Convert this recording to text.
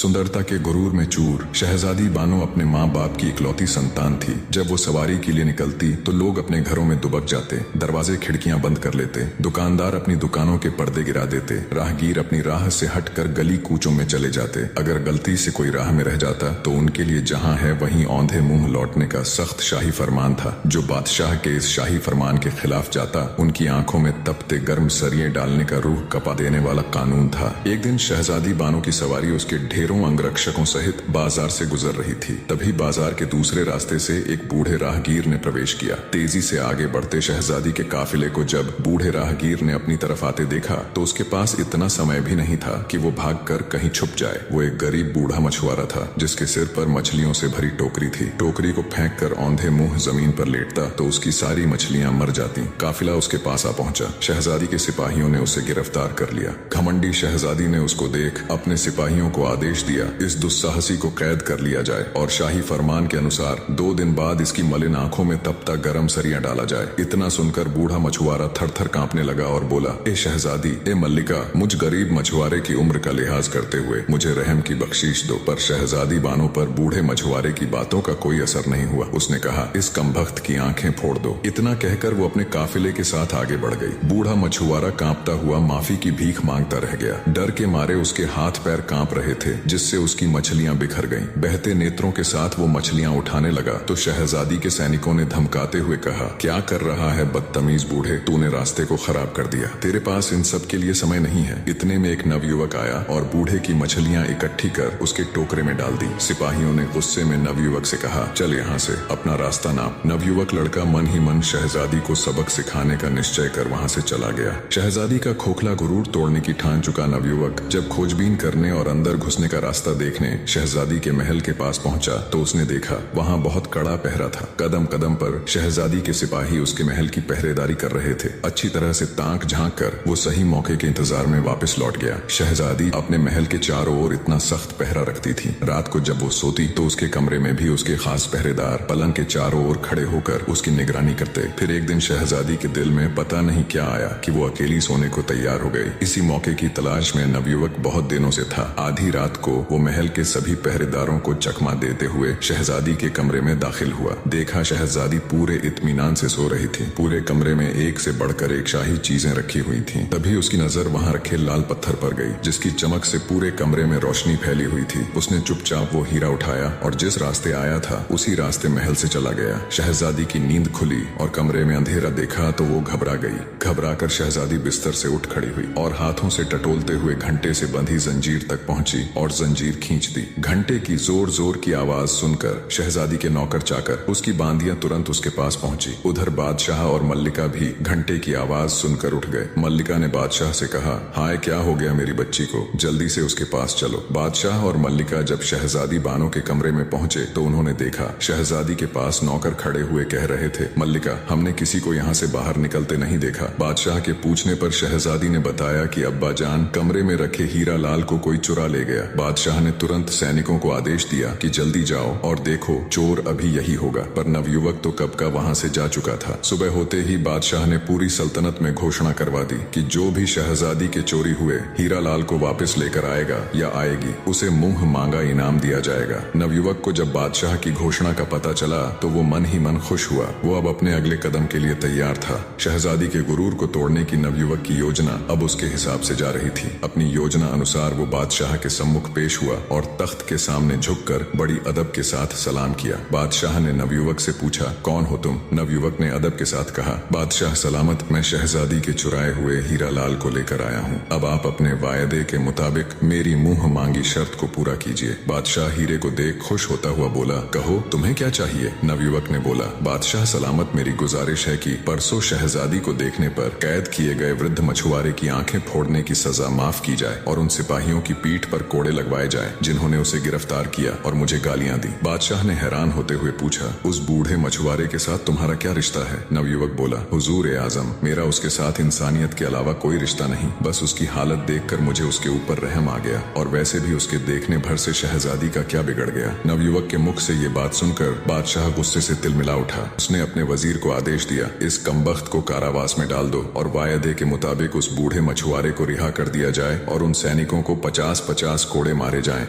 सुंदरता के गुरूर में चूर शहजादी बानो अपने माँ बाप की इकलौती संतान थी। जब वो सवारी के लिए निकलती तो लोग अपने घरों में दुबक जाते, दरवाजे खिड़कियां बंद कर लेते, दुकानदार अपनी दुकानों के पर्दे गिरा देते, राहगीर अपनी राह से हटकर गली कूचों में चले जाते। अगर गलती से कोई राह में रह जाता तो उनके लिए जहाँ है वहीं औंधे मुंह लौटने का सख्त शाही फरमान था। जो बादशाह के इस शाही फरमान के खिलाफ जाता उनकी आंखों में तपते गर्म सरिये डालने का रूह कपा देने वाला कानून था। एक दिन शहजादी बानो की सवारी उसके ढेरों अंगरक्षकों सहित बाजार से गुजर रही थी। तभी बाजार के दूसरे रास्ते से एक बूढ़े राहगीर ने प्रवेश किया। तेजी से आगे बढ़ते शहजादी के काफिले को जब बूढ़े राहगीर ने अपनी तरफ आते देखा तो उसके पास इतना समय भी नहीं था कि वो भागकर कहीं छुप जाए। वो एक गरीब बूढ़ा मछुआरा था जिसके सिर पर मछलियों से भरी टोकरी थी। टोकरी को फेंक कर औंधे मुंह जमीन पर लेटता तो उसकी सारी मछलियां मर जाती। काफिला उसके पास आ पहुंचा। शहजादी के सिपाहियों ने उसे गिरफ्तार कर लिया। घमंडी शहजादी ने उसको देख अपने सिपाहियों को आदेश दिया इस दुस्साहसी को कैद कर लिया जाए और शाही फरमान के अनुसार 2 दिन बाद इसकी मलिन आंखों में तपता गरम सरिया डाला जाए। इतना सुनकर बूढ़ा मछुआरा थर-थर कांपने लगा और बोला, ए शहजादी, ए मल्लिका, मुझ गरीब मछुआरे की उम्र का लिहाज करते हुए मुझे रहम की बख्शीश दो। पर शहजादी बानो पर बूढ़े मछुआरे की बातों का कोई असर नहीं हुआ। उसने कहा, इस कमबख्त की आंखें फोड़ दो। इतना कहकर वो अपने काफिले के साथ आगे बढ़ गई। बूढ़ा मछुआरा कांपता हुआ माफी की भीख मांगता रह गया। डर के मारे उसके हाथ पैर कांप रहे थे जिससे उसकी मछलियां बिखर गईं। बहते नेत्रों के साथ वो मछलियां उठाने लगा तो शहजादी के सैनिकों ने धमकाते हुए कहा, क्या कर रहा है बदतमीज बूढ़े, तूने रास्ते को खराब कर दिया। तेरे पास इन सब के लिए समय नहीं है। इतने में एक नवयुवक आया और बूढ़े की मछलियां इकट्ठी कर उसके टोकरे में डाल दी। सिपाहियों ने गुस्से में नवयुवक से कहा, चल यहाँ से, अपना रास्ता नाप। नवयुवक लड़का मन ही मन शहजादी को सबक सिखाने का निश्चय कर वहाँ से चला गया। शहजादी का खोखला गुरूर तोड़ने की ठान चुका नवयुवक जब खोजबीन करने और अंदर घुसने का रास्ता देखने शहजादी के महल के पास पहुंचा तो उसने देखा वहां बहुत कड़ा पहरा था। कदम कदम पर शहजादी के सिपाही उसके महल की पहरेदारी कर रहे थे। अच्छी तरह से ताक झांक कर वो सही मौके के इंतजार में वापस लौट गया। शहजादी अपने महल के चारों ओर इतना सख्त पहरा रखती थी। रात को जब वो सोती तो उसके कमरे में भी उसके खास पहरेदार पलंग के चारों ओर खड़े होकर उसकी निगरानी करते। फिर एक दिन शहजादी के दिल में पता नहीं क्या आया कि वो अकेली सोने को तैयार हो गई। इसी मौके की तलाश में नवयुवक बहुत दिनों से था। आधी रात को वो महल के सभी पहरेदारों को चकमा देते हुए शहजादी के कमरे में दाखिल हुआ। देखा शहजादी पूरे इत्मीनान से सो रही थी। पूरे कमरे में एक से बढ़कर एक शाही चीजें रखी हुई थीं। तभी उसकी नजर वहां रखे लाल पत्थर पर गई जिसकी चमक से पूरे कमरे में रोशनी फैली हुई थी। उसने चुपचाप वो हीरा उठाया और जिस रास्ते आया था उसी रास्ते महल से चला गया। शहजादी की नींद खुली और कमरे में अंधेरा देखा तो वो घबरा गई। घबराकर शहजादी बिस्तर से उठ खड़ी हुई और हाथों से टटोलते हुए घंटे से बंधी जंजीर तक पहुंची और जंजीर खींच दी। घंटे की जोर जोर की आवाज सुनकर शहजादी के नौकर चाकर उसकी बांदियां तुरंत उसके पास पहुंची। उधर बादशाह और मल्लिका भी घंटे की आवाज सुनकर उठ गए। मल्लिका ने बादशाह से कहा, हाय, क्या हो गया मेरी बच्ची को, जल्दी से उसके पास चलो। बादशाह और मल्लिका जब शहजादी बानो के कमरे में पहुंचे तो उन्होंने देखा शहजादी के पास नौकर खड़े हुए कह रहे थे, मल्लिका, हमने किसी को यहाँ से बाहर निकलते नहीं देखा। बादशाह के पूछने पर शहजादी ने बताया कि अब्बा जान, कमरे में रखे हीरा लाल को कोई चुरा ले गया। बादशाह ने तुरंत सैनिकों को आदेश दिया कि जल्दी जाओ और देखो, चोर अभी यही होगा। पर नवयुवक तो कब का वहां से जा चुका था। सुबह होते ही बादशाह ने पूरी सल्तनत में घोषणा करवा दी कि जो भी शहजादी के चोरी हुए हीरा लाल को वापस लेकर आएगा या आएगी उसे मुंह मांगा इनाम दिया जाएगा। नवयुवक को जब बादशाह की घोषणा का पता चला तो वो मन ही मन खुश हुआ। वो अब अपने अगले कदम के लिए तैयार था। शहजादी के गुरूर को तोड़ने की नवयुवक की योजना अब उसके हिसाब से जा रही थी। अपनी योजना अनुसार वो बादशाह के सम्मुख पेश हुआ और तख्त के सामने झुककर बड़ी अदब के साथ सलाम किया। बादशाह ने नवयुवक से पूछा, कौन हो तुम? नवयुवक ने अदब के साथ कहा, बादशाह सलामत, मैं शहजादी के चुराए हुए हीरा लाल को लेकर आया हूँ। अब आप अपने वायदे के मुताबिक मेरी मुंह मांगी शर्त को पूरा कीजिए। बादशाह हीरे को देख खुश होता हुआ बोला, कहो तुम्हें क्या चाहिए? नवयुवक ने बोला, बादशाह सलामत, मेरी गुजारिश है कि परसों शहजादी को देखने पर कैद किए गए वृद्ध मछुआरे की आंखें फोड़ने की सजा माफ की जाए और उन सिपाहियों की पीठ पर कोड़े लगवाए जाए जिन्होंने उसे गिरफ्तार किया और मुझे गालियां दी। बादशाह ने हैरान होते हुए पूछा, उस बूढ़े मछुआरे के साथ तुम्हारा क्या रिश्ता है? नवयुवक बोला, हुजूर ए आजम, मेरा उसके साथ इंसानियत के अलावा कोई रिश्ता नहीं। बस उसकी हालत देखकर मुझे उसके ऊपर रहम आ गया और वैसे भी उसके देखने भर से शहजादी का क्या बिगड़ गया। नवयुवक के मुख से ये बात सुनकर बादशाह गुस्से से तिलमिला उठा। उसने अपने वजीर को आदेश दिया, इस कमबख्त को कारावास में डाल दो और वायदे के मुताबिक उस बूढ़े मछुआरे को रिहा कर दिया जाए और उन सैनिकों को 50-50 कोड़े मारे जाएं।